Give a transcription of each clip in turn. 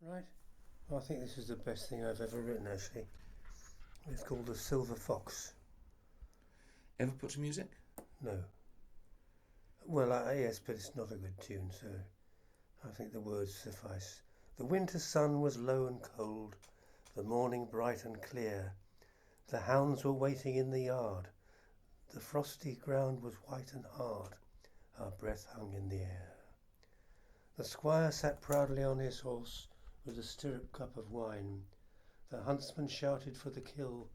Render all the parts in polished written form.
Right. Well, I think this is the best thing I've ever written, actually. It's called The Silver Fox. Ever put to music? No. Well, yes, but it's not a good tune, so I think the words suffice. The winter sun was low and cold, the morning bright and clear. The hounds were waiting in the yard. The frosty ground was white and hard. Our breath hung in the air. The squire sat proudly on his horse with a stirrup cup of wine. The huntsman shouted for the kill.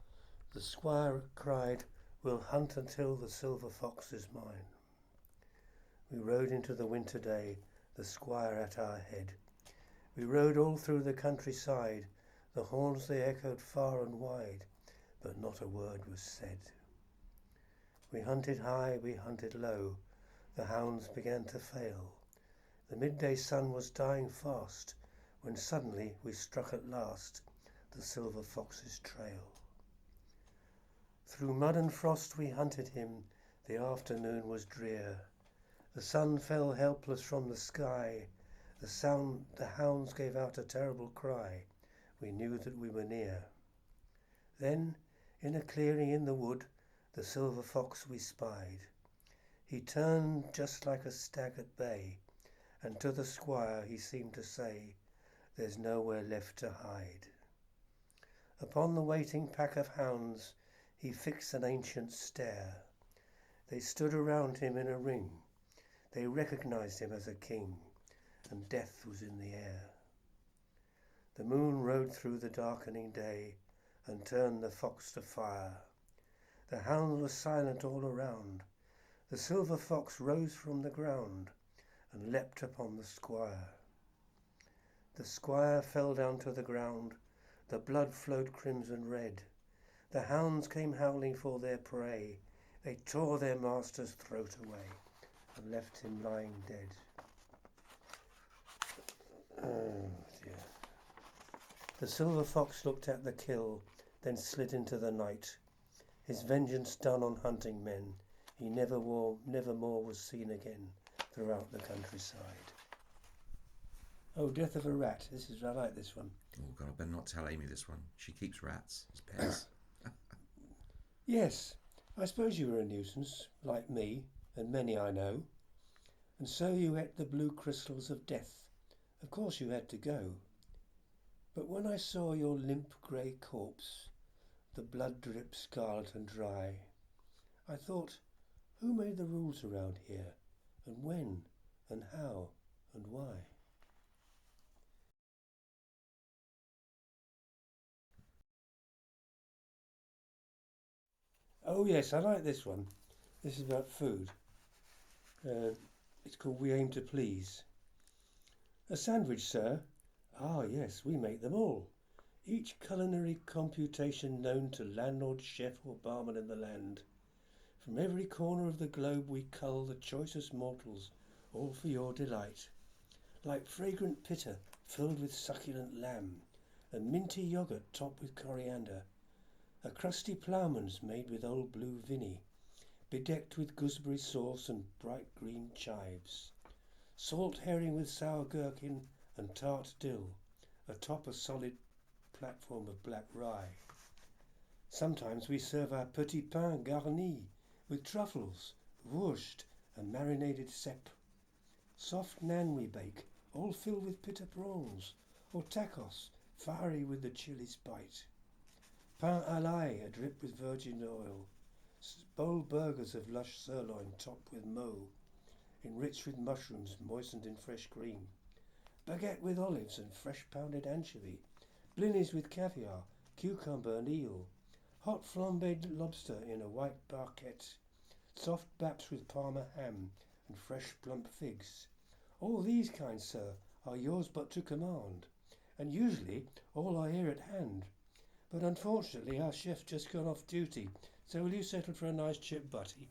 The squire cried, "We'll hunt until the silver fox is mine." We rode into the winter day, the squire at our head. We rode all through the countryside. The horns they echoed far and wide, but not a word was said. We hunted high, we hunted low. The hounds began to fail. The midday sun was dying fast, when suddenly we struck at last the silver fox's trail. Through mud and frost we hunted him. The afternoon was drear. The sun fell helpless from the sky. The hounds gave out a terrible cry. We knew that we were near. Then, in a clearing in the wood, the silver fox we spied. He turned just like a stag at bay, and to the squire he seemed to say, "There's nowhere left to hide." Upon the waiting pack of hounds he fixed an ancient stare. They stood around him in a ring. They recognized him as a king, and death was in the air. The moon rode through the darkening day and turned the fox to fire. The hounds were silent all around. The silver fox rose from the ground and leapt upon the squire. The squire fell down to the ground. The blood flowed crimson red. The hounds came howling for their prey. They tore their master's throat away and left him lying dead. Oh dear. The silver fox looked at the kill, then slid into the night. His vengeance done on hunting men, he never more was seen again throughout the countryside. Oh, Death of a Rat. I like this one. Oh God, I better not tell Amy this one. She keeps rats as pets. Yes, I suppose you were a nuisance, like me, and many I know. And so you ate the blue crystals of death. Of course you had to go. But when I saw your limp grey corpse, the blood drip scarlet and dry, I thought, who made the rules around here, and when, and how, and why? Oh yes, I like this one. This is about food. It's called We Aim to Please. A sandwich, sir? Ah yes, we make them all. Each culinary computation known to landlord, chef or barman in the land. From every corner of the globe we cull the choicest mortals, all for your delight. Like fragrant pitta filled with succulent lamb, and minty yoghurt topped with coriander. A crusty ploughman's made with old blue Vinny, bedecked with gooseberry sauce and bright green chives. Salt herring with sour gherkin and tart dill, atop a solid platform of black rye. Sometimes we serve our petit pain garni with truffles, wurst and marinated cep. Soft naan we bake, all filled with pitta prawns, or tacos, fiery with the chili's bite. Pain à l'ail, adrip with virgin oil. Bold burgers of lush sirloin topped with moe, enriched with mushrooms moistened in fresh cream. Baguette with olives and fresh pounded anchovy. Blinis with caviar, cucumber and eel. Hot flambéed lobster in a white barquette. Soft baps with Parma ham and fresh plump figs. All these, kind sir, are yours but to command, and usually all are here at hand. But unfortunately our chef's just gone off duty, so will you settle for a nice chip butty?